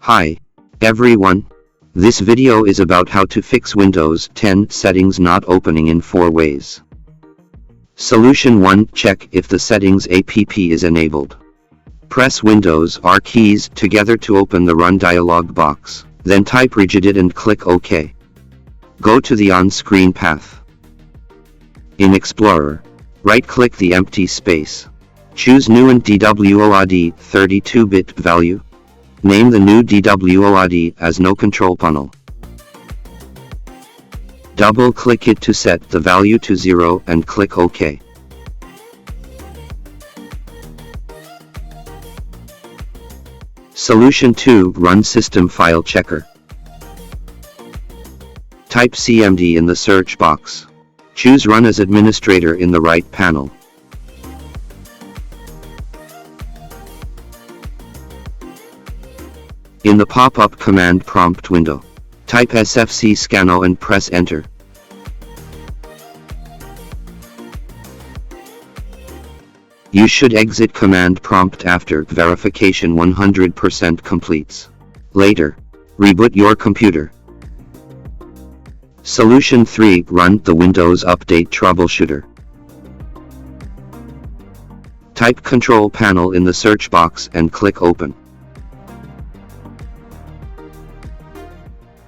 Hi, everyone. This video is about how to fix Windows 10 settings not opening in 4 ways. Solution 1. Check if the settings app is enabled. Press Windows R keys together to open the Run dialog box, then type regedit and click OK. Go to the on-screen path. In Explorer, right-click the empty space. Choose New and DWOID 32-bit value. Name the new DWOID as No Control Panel. Double-click it to set the value to 0 and click OK. Solution 2. Run System File Checker. Type CMD in the search box. Choose Run as Administrator in the right panel. In the pop-up command prompt window, type sfc scanno and press Enter. You should exit command prompt after verification 100% completes. Later, reboot your computer. Solution 3. Run the Windows Update Troubleshooter. Type Control Panel in the search box and click Open.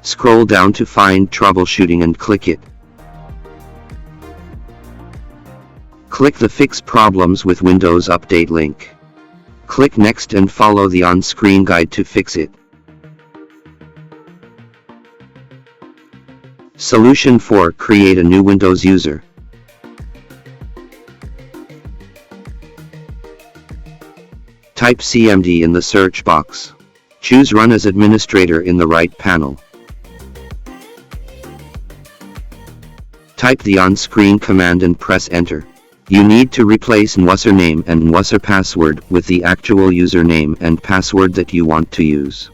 Scroll down to find Troubleshooting and click it. Click the Fix Problems with Windows Update link. Click Next and follow the on-screen guide to fix it. Solution 4. Create a new Windows user. Type CMD in the search box. Choose Run as Administrator in the right panel. Type the on-screen command and press Enter. You need to replace username and user password with the actual username and password that you want to use.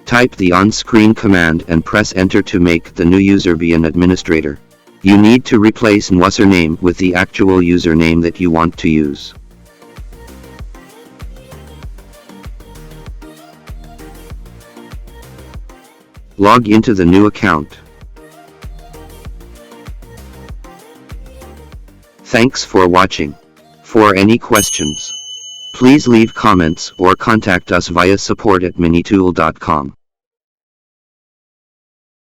Type the on-screen command and press Enter to make the new user be an administrator. You need to replace username with the actual username that you want to use. Log into the new account. Thanks for watching. For any questions, please leave comments or contact us via support@minitool.com.